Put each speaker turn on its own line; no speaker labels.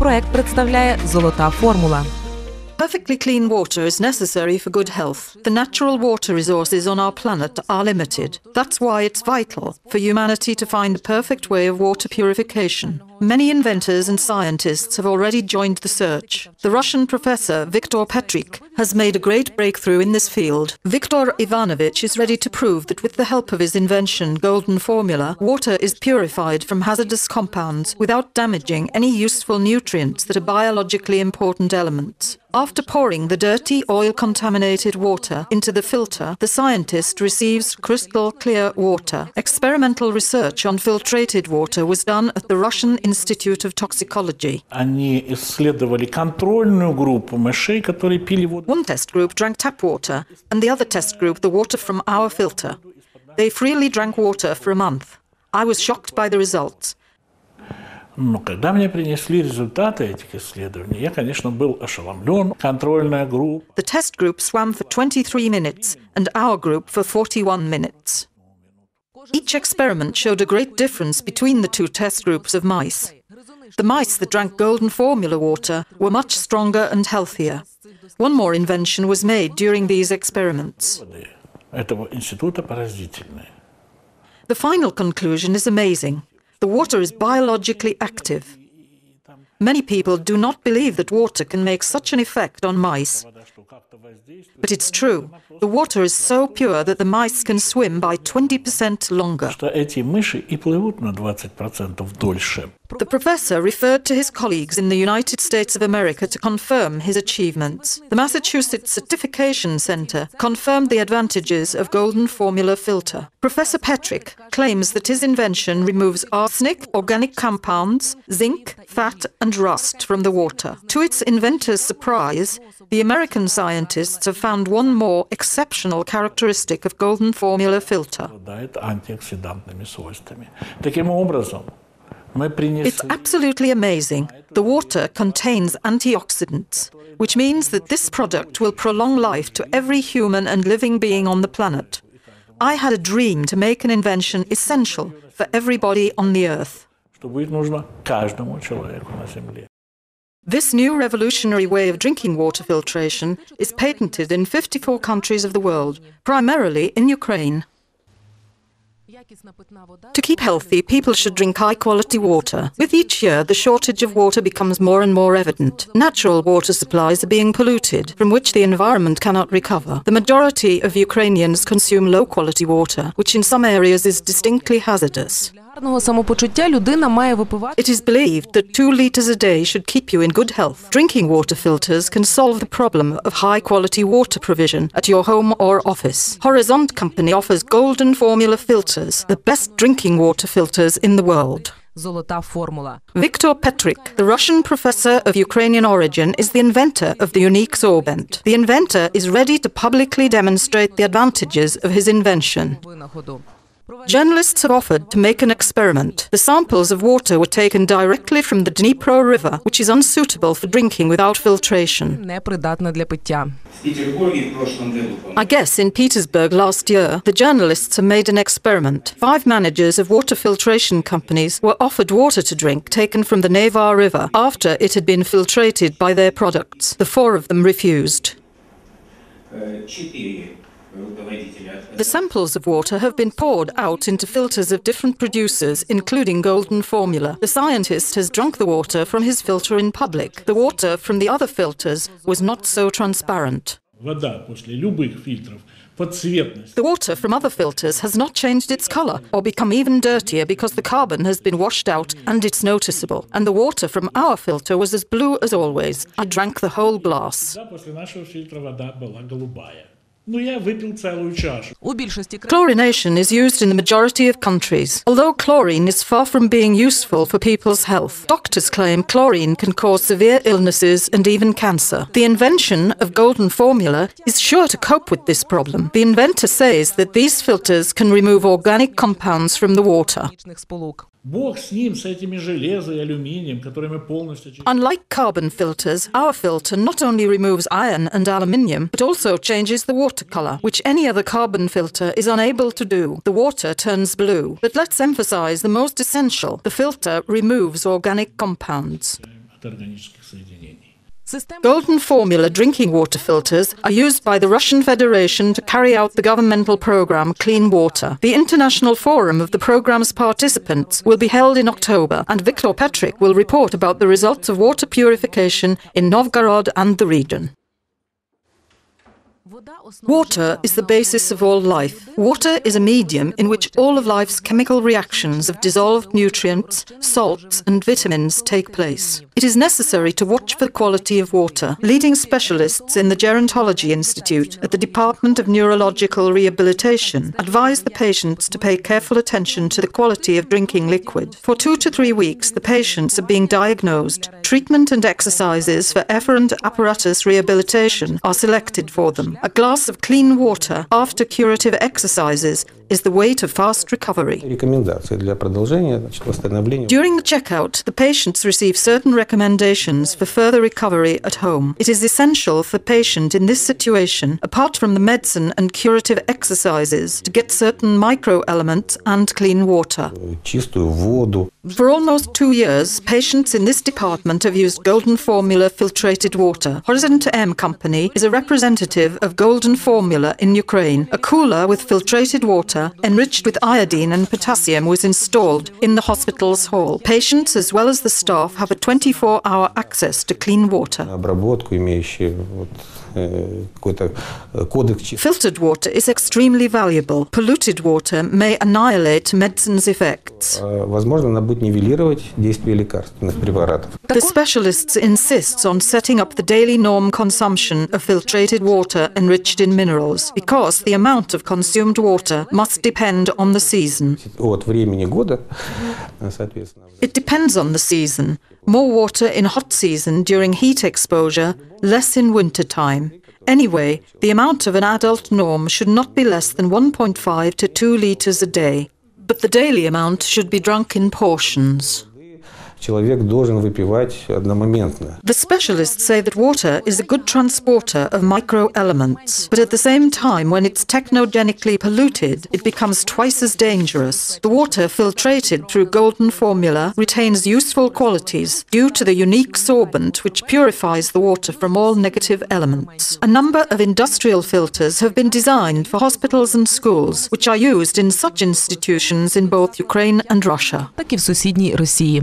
Проект представляє «Золота формула».
Perfectly clean water is necessary for good health. The natural water resources on our planet are limited. That's why it's vital for humanity to find the perfect way of water purification. Many inventors and scientists have already joined the search. The Russian professor Viktor Petrik has made a great breakthrough in this field. Viktor Ivanovich is ready to prove that with the help of his invention, Golden Formula, water is purified from hazardous compounds without damaging any useful nutrients that are biologically important elements. After pouring the dirty, oil-contaminated water into the filter, the scientist receives crystal clear water. Experimental research on filtrated water was done at the Russian Institute of Toxicology. One test group drank tap water, and the other test group the water from our filter. They freely drank water for a month. I was shocked by the results.
Когда мне принесли результаты этих исследований, я, конечно, был ошеломлен. Контрольная группа.
The test group swam for 23 minutes and our group for 41 minutes. Each experiment showed a great difference between the two test groups of mice. The mice that drank Golden Formula water were much stronger and healthier. One more invention was made during these experiments.
Этого института поразительные.
The final conclusion is amazing. The water is biologically active. Many people do not believe that water can make such an effect on mice. But it's true. The water is so pure that the mice can swim by 20% longer.
Что эти мыши и плывут на 20% дольше.
The professor referred to his colleagues in the United States of America to confirm his achievements. The Massachusetts Certification Center confirmed the advantages of Golden Formula filter. Professor Petrik claims that his invention removes arsenic, organic compounds, zinc, fat and rust from the water. To its inventor's surprise, the American scientists have found one more exceptional characteristic of Golden Formula filter. It's absolutely amazing. The water contains antioxidants, which means that this product will prolong life to every human and living being on the planet. I had a dream to make an invention essential for everybody on the earth. This new revolutionary way of drinking water filtration is patented in 54 countries of the world, primarily in Ukraine. To keep healthy, people should drink high-quality water. With each year, the shortage of water becomes more and more evident. Natural water supplies are being polluted, from which the environment cannot recover. The majority of Ukrainians consume low-quality water, which in some areas is distinctly hazardous. It is believed that 2 liters a day should keep you in good health. Drinking water filters can solve the problem of high-quality water provision at your home or office. Horyzont company offers Golden Formula filters, the best drinking water filters in the world.
«Золота формула».
Viktor Petrik, the Russian professor of Ukrainian origin, is the inventor of the unique sorbent. The inventor is ready to publicly demonstrate the advantages of his invention. Journalists have offered to make an experiment. The samples of water were taken directly from the Dnipro River, which is unsuitable for drinking without filtration. I guess in Petersburg last year, the journalists have made an experiment. 5 managers of water filtration companies were offered water to drink taken from the Neva River after it had been filtrated by their products. The 4 of them refused. The samples of water have been poured out into filters of different producers, including Golden Formula. The scientist has drunk the water from his filter in public. The water from the other filters was not so transparent. The water from other filters has not changed its color or become even dirtier because the carbon has been washed out and it's noticeable. And the water from our filter was as blue as always. I drank the whole glass. Chlorination is used in the majority of countries. Although chlorine is far from being useful for people's health, doctors claim chlorine can cause severe illnesses and even cancer. The invention of Golden Formula is sure to cope with this problem. The inventor says that these filters can remove organic compounds from the water. Unlike carbon filters, our filter not only removes iron and aluminium, but also changes the water color, which any other carbon filter is unable to do. The water turns blue. But let's emphasize the most essential. The filter removes organic compounds.
от органических соединений.
Golden formula drinking water filters are used by the Russian Federation to carry out the governmental program Clean Water. The international forum of the program's participants will be held in October, and Viktor Petrik will report about the results of water purification in Novgorod and the region. Water is the basis of all life. Water is a medium in which all of life's chemical reactions of dissolved nutrients, salts and vitamins take place. It is necessary to watch for the quality of water. Leading specialists in the Gerontology Institute at the Department of Neurological Rehabilitation advise the patients to pay careful attention to the quality of drinking liquid. For 2 to 3 weeks, the patients are being diagnosed. Treatment and exercises for efferent apparatus rehabilitation are selected for them. A glass of clean water after curative exercises is the way to fast recovery. During the checkout, the patients receive certain recommendations for further recovery at home. It is essential for the patient in this situation, apart from the medicine and curative exercises, to get certain microelements and clean water. For almost 2 years, patients in this department have used Golden Formula filtrated water. Horyzont-M company is a representative of Golden Formula in Ukraine. A cooler with filtrated water enriched with iodine and potassium was installed in the hospital's hall. Patients as well as the staff have a 24-hour access to clean water. Filtered water is extremely valuable. Polluted water may annihilate medicine's effects. The specialists insist on setting up the daily norm consumption of filtrated water enriched in minerals, because the amount of consumed water must depend on the season. It depends on the season. More water in hot season during heat exposure, less in winter time. Anyway, the amount of an adult norm should not be less than 1.5 to 2 liters a day, but the daily amount should be drunk in portions. The specialists say that water is a good transporter of microelements, but at the same time, when it's technogenically polluted, it becomes twice as dangerous. The water filtrated through Golden Formula retains useful qualities due to the unique sorbent which purifies the water from all negative elements. A number of industrial filters have been designed for hospitals and schools, which are used in such institutions in both Ukraine and Russia.
Так і в сусідній Росії.